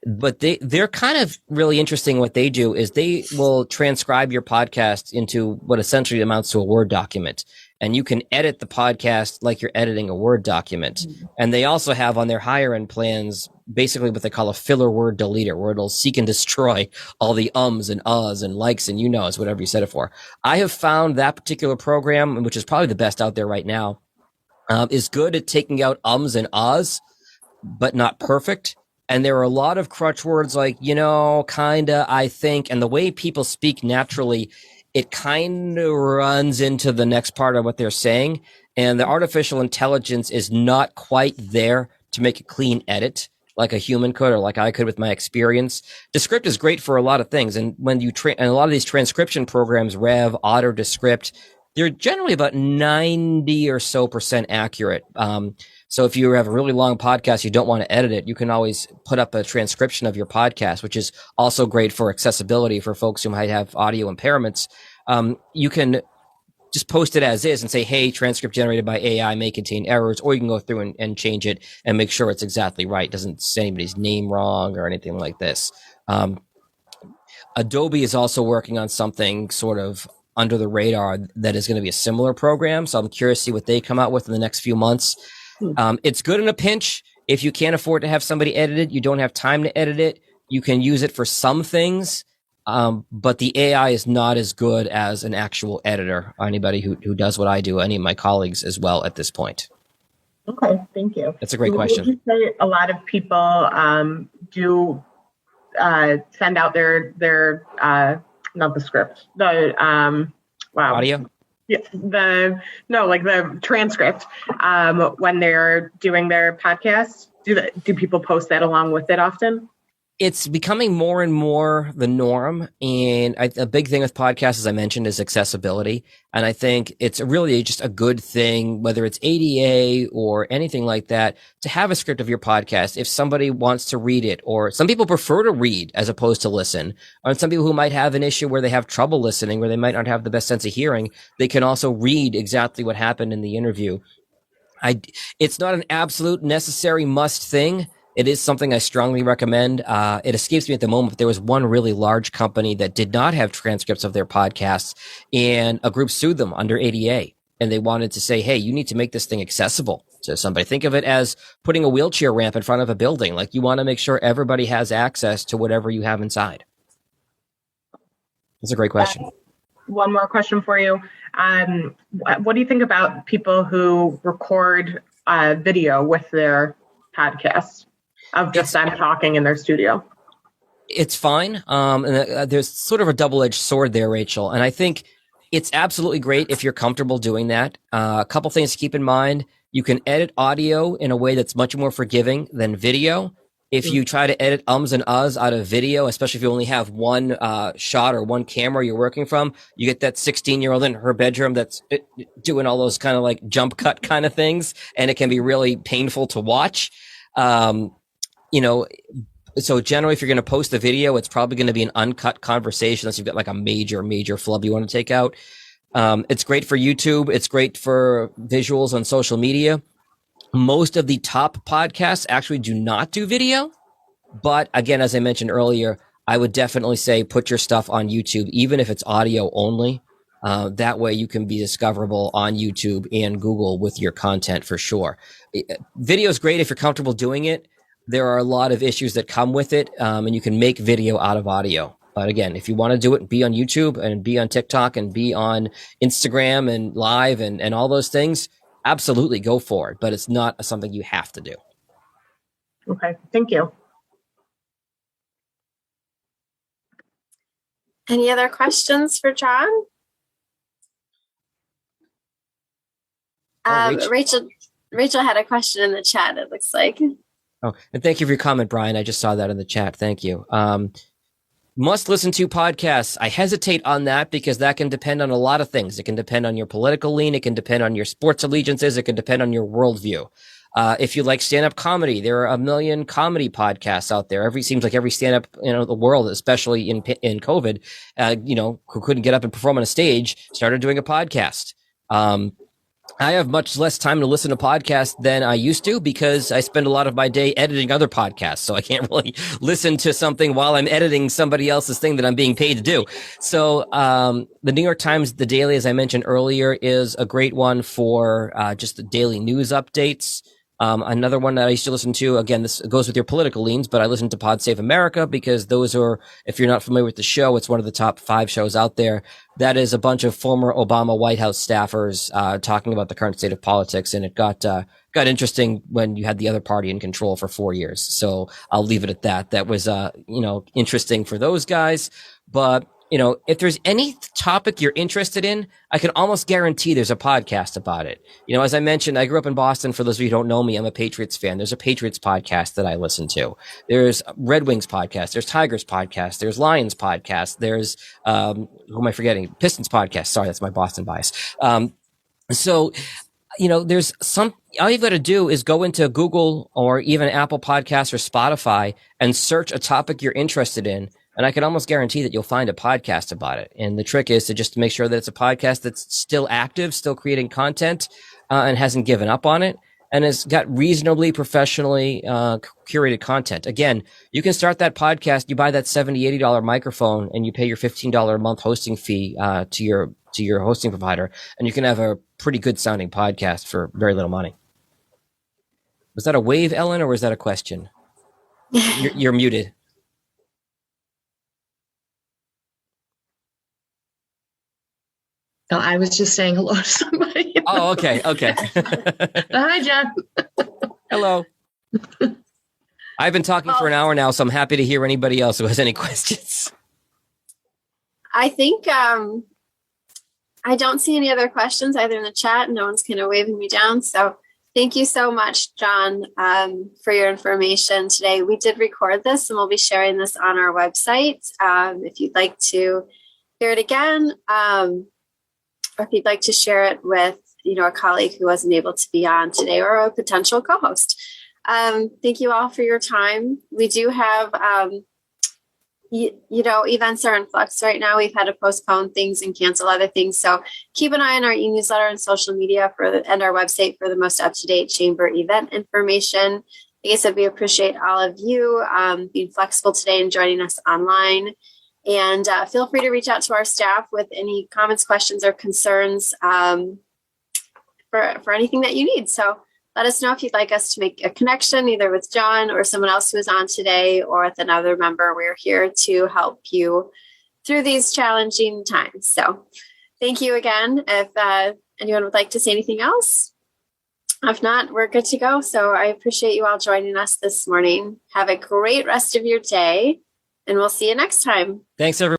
But they're kind of really interesting. What they do is they will transcribe your podcast into what essentially amounts to a Word document. And you can edit the podcast like you're editing a Word document. Mm-hmm. And they also have on their higher end plans basically what they call a filler word deleter, where it'll seek and destroy all the ums and uhs and likes and you-knows, whatever you set it for. I have found that particular program, which is probably the best out there right now, is good at taking out ums and ahs, but not perfect. And there are a lot of crutch words like, kinda, I think, and the way people speak naturally, it kind of runs into the next part of what they're saying. And the artificial intelligence is not quite there to make a clean edit like a human could or like I could with my experience. Descript is great for a lot of things. And when you and a lot of these transcription programs, Rev, Otter, Descript, they're generally about 90% or so accurate. So if you have a really long podcast, you don't want to edit it, you can always put up a transcription of your podcast, which is also great for accessibility for folks who might have audio impairments. You can just post it as is and say, hey, transcript generated by AI may contain errors, or you can go through and change it and make sure it's exactly right. Doesn't say anybody's name wrong or anything like this. Adobe is also working on something sort of under the radar that is going to be a similar program. So I'm curious to see what they come out with in the next few months. It's good in a pinch. If you can't afford to have somebody edit it, you don't have time to edit it, you can use it for some things. But the AI is not as good as an actual editor or anybody who does what I do, any of my colleagues as well at this point. Okay, thank you. That's a great question. Would you say a lot of people do send out their not the script, audio? Yeah, the transcript when they're doing their podcast. Do people post that along with it often? It's becoming more and more the norm. And a big thing with podcasts, as I mentioned, is accessibility. And I think it's really just a good thing, whether it's ADA or anything like that, to have a script of your podcast. If somebody wants to read it, or some people prefer to read as opposed to listen, or some people who might have an issue where they have trouble listening, where they might not have the best sense of hearing, they can also read exactly what happened in the interview. It's not an absolute necessary must thing. It is something I strongly recommend. It escapes me at the moment, but there was one really large company that did not have transcripts of their podcasts, and a group sued them under ADA. And they wanted to say, hey, you need to make this thing accessible to somebody. Think of it as putting a wheelchair ramp in front of a building. Like, you want to make sure everybody has access to whatever you have inside. That's a great question. One more question for you. What do you think about people who record video with their podcast? Of just them talking in their studio? it's fine. And there's sort of a double-edged sword there, Rachel. And I think it's absolutely great if you're comfortable doing that. A couple things to keep in mind. You can edit audio in a way that's much more forgiving than video. If you try to edit ums and uhs out of video, especially if you only have one shot or one camera you're working from, you get that 16-year-old in her bedroom that's doing all those kind of like jump cut kind of things, and it can be really painful to watch. So generally, if you're going to post a video, it's probably going to be an uncut conversation unless you've got like a major flub you want to take out. It's great for YouTube. It's great for visuals on social media. Most of the top podcasts actually do not do video. But again, as I mentioned earlier, I would definitely say put your stuff on YouTube, even if it's audio only. That way you can be discoverable on YouTube and Google with your content for sure. Video is great if you're comfortable doing it. There are a lot of issues that come with it, and you can make video out of audio. But again, if you want to do it, be on YouTube and be on TikTok and be on Instagram and live and all those things, absolutely go for it. But it's not something you have to do. Okay, thank you. Any other questions for John? Rachel had a question in the chat, it looks like. Oh, and thank you for your comment, Brian. I just saw that in the chat. Thank you. Must listen to podcasts. I hesitate on that because that can depend on a lot of things. It can depend on your political lean. It can depend on your sports allegiances. It can depend on your worldview. If you like stand-up comedy, there are a million comedy podcasts out there. Seems like every stand-up in the world, especially in COVID, who couldn't get up and perform on a stage, started doing a podcast. I have much less time to listen to podcasts than I used to because I spend a lot of my day editing other podcasts. So I can't really listen to something while I'm editing somebody else's thing that I'm being paid to do. So, the New York Times, The Daily, as I mentioned earlier, is a great one for, just the daily news updates. Another one that I used to listen to, again, this goes with your political leans, but I listen to Pod Save America because those are, if you're not familiar with the show, it's one of the top 5 shows out there. That is a bunch of former Obama White House staffers, talking about the current state of politics. And it got interesting when you had the other party in control for 4 years. So I'll leave it at that. That was, interesting for those guys. But, if there's any topic you're interested in, I can almost guarantee there's a podcast about it. As I mentioned, I grew up in Boston. For those of you who don't know me, I'm a Patriots fan. There's a Patriots podcast that I listen to. There's Red Wings podcast. There's Tigers podcast. There's Lions podcast. There's, who am I forgetting? Pistons podcast. Sorry, that's my Boston bias. There's all you've got to do is go into Google or even Apple Podcasts or Spotify and search a topic you're interested in. And I can almost guarantee that you'll find a podcast about it. And the trick is to just make sure that it's a podcast that's still active, still creating content, and hasn't given up on it, and has got reasonably professionally curated content. Again, you can start that podcast, you buy that $70, $80 microphone, and you pay your $15 a month hosting fee to your hosting provider, and you can have a pretty good sounding podcast for very little money. Was that a wave, Ellen, or was that a question? You're muted. No, I was just saying hello to somebody. Oh, okay. Hi, John. Hello. I've been talking for an hour now, so I'm happy to hear anybody else who has any questions. I think I don't see any other questions either in the chat. No one's kind of waving me down. So thank you so much, John, for your information today. We did record this and we'll be sharing this on our website. If you'd like to hear it again, or if you'd like to share it with, a colleague who wasn't able to be on today or a potential co-host. Thank you all for your time. We do have, events are in flux right now. We've had to postpone things and cancel other things. So keep an eye on our e-newsletter and social media and our website for the most up-to-date chamber event information. Like I said, we appreciate all of you being flexible today and joining us online. And feel free to reach out to our staff with any comments, questions, or concerns for anything that you need. So let us know if you'd like us to make a connection either with John or someone else who is on today or with another member. We're here to help you through these challenging times. So thank you again. If anyone would like to say anything else, if not, we're good to go. So I appreciate you all joining us this morning. Have a great rest of your day. and we'll see you next time. Thanks, everyone.